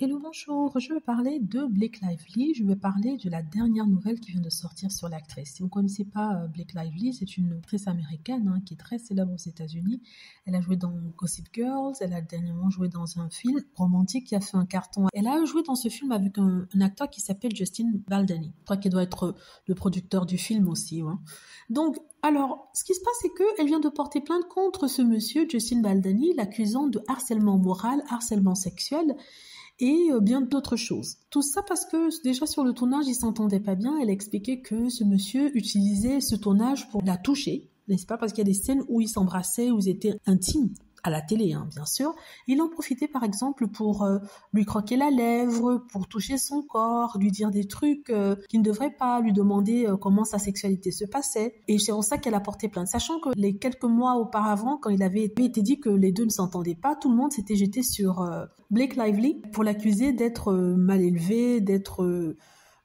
Hello, bonjour, je vais parler de Blake Lively, je vais parler de la dernière nouvelle qui vient de sortir sur l'actrice. Si vous ne connaissez pas Blake Lively, c'est une actrice américaine qui est très célèbre aux États-Unis. Elle a joué dans Gossip Girl, elle a dernièrement joué dans un film romantique qui a fait un carton. Elle a joué dans ce film avec un acteur qui s'appelle Justin Baldoni. Je crois qu'il doit être le producteur du film aussi. Donc, alors, ce qui se passe, c'est qu'elle vient de porter plainte contre ce monsieur, Justin Baldoni, l'accusant de harcèlement moral, harcèlement sexuel, et bien d'autres choses. Tout ça parce que déjà sur le tournage, ils s'entendaient pas bien. Elle expliquait que ce monsieur utilisait ce tournage pour la toucher, n'est-ce pas? Parce qu'il y a des scènes où ils s'embrassaient, où ils étaient intimes, à la télé, bien sûr. Il en profitait par exemple pour lui croquer la lèvre, pour toucher son corps, lui dire des trucs qu'il ne devrait pas, lui demander comment sa sexualité se passait. Et c'est pour ça qu'elle a porté plainte. Sachant que les quelques mois auparavant, quand il avait été dit que les deux ne s'entendaient pas, tout le monde s'était jeté sur Blake Lively pour l'accuser d'être mal élevée, d'être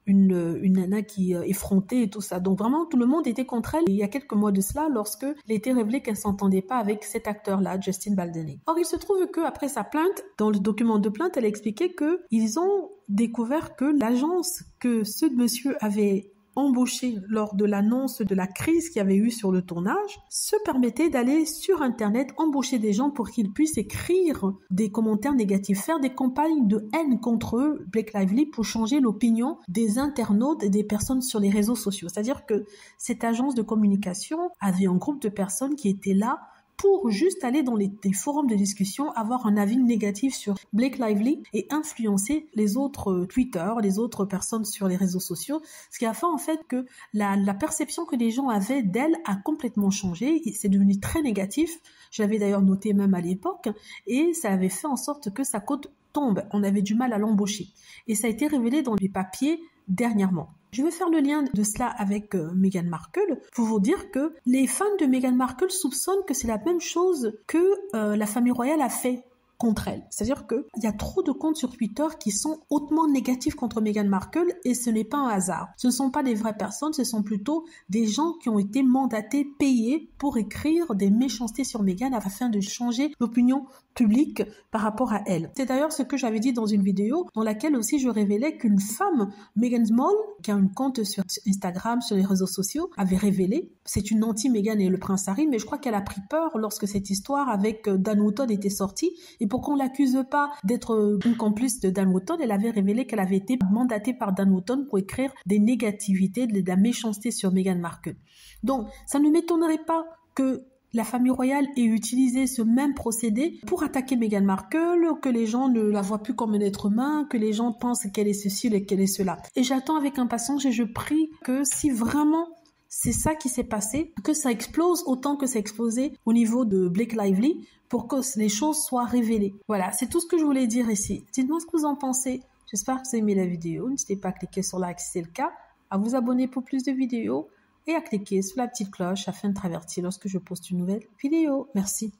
une nana qui effrontait et tout ça. Donc vraiment, tout le monde était contre elle. Et il y a quelques mois de cela, lorsque il était révélé qu'elle s'entendait pas avec cet acteur-là, Justin Baldoni. Or, il se trouve que après sa plainte, dans le document de plainte, elle a expliqué que ils ont découvert que l'agence que ce monsieur avait embauché lors de l'annonce de la crise qu'il y avait eu sur le tournage, se permettait d'aller sur Internet embaucher des gens pour qu'ils puissent écrire des commentaires négatifs, faire des campagnes de haine contre eux, Blake Lively, pour changer l'opinion des internautes et des personnes sur les réseaux sociaux. C'est-à-dire que cette agence de communication avait un groupe de personnes qui étaient là pour juste aller dans des forums de discussion, avoir un avis négatif sur Blake Lively et influencer les autres Twitter, les autres personnes sur les réseaux sociaux, ce qui a fait en fait que la perception que les gens avaient d'elle a complètement changé, c'est devenu très négatif. Je l'avais d'ailleurs noté même à l'époque, et ça avait fait en sorte que sa cote tombe. On avait du mal à l'embaucher. Et ça a été révélé dans les papiers dernièrement. Je vais faire le lien de cela avec Meghan Markle pour vous dire que les fans de Meghan Markle soupçonnent que c'est la même chose que la famille royale a fait contre elle. C'est-à-dire qu'il y a trop de comptes sur Twitter qui sont hautement négatifs contre Meghan Markle et ce n'est pas un hasard. Ce ne sont pas des vraies personnes, ce sont plutôt des gens qui ont été mandatés, payés pour écrire des méchancetés sur Meghan afin de changer l'opinion publique par rapport à elle. C'est d'ailleurs ce que j'avais dit dans une vidéo dans laquelle aussi je révélais qu'une femme, Meghan Small, qui a un compte sur Instagram, sur les réseaux sociaux, avait révélé, c'est une anti-Meghan et le prince Harry, mais je crois qu'elle a pris peur lorsque cette histoire avec Dan Wootton était sortie. Et pour qu'on l'accuse pas d'être une complice de Dan Wootton, elle avait révélé qu'elle avait été mandatée par Dan Wootton pour écrire des négativités, de la méchanceté sur Meghan Markle. Donc, ça ne m'étonnerait pas que la famille royale ait utilisé ce même procédé pour attaquer Meghan Markle, que les gens ne la voient plus comme un être humain, que les gens pensent qu'elle est ceci et qu'elle est cela. Et j'attends avec impatience et je prie que si vraiment c'est ça qui s'est passé, que ça explose autant que ça a explosé au niveau de Blake Lively pour que les choses soient révélées. Voilà, c'est tout ce que je voulais dire ici. Dites-moi ce que vous en pensez. J'espère que vous avez aimé la vidéo. N'hésitez pas à cliquer sur like si c'est le cas, à vous abonner pour plus de vidéos et à cliquer sur la petite cloche afin de traverser lorsque je poste une nouvelle vidéo. Merci.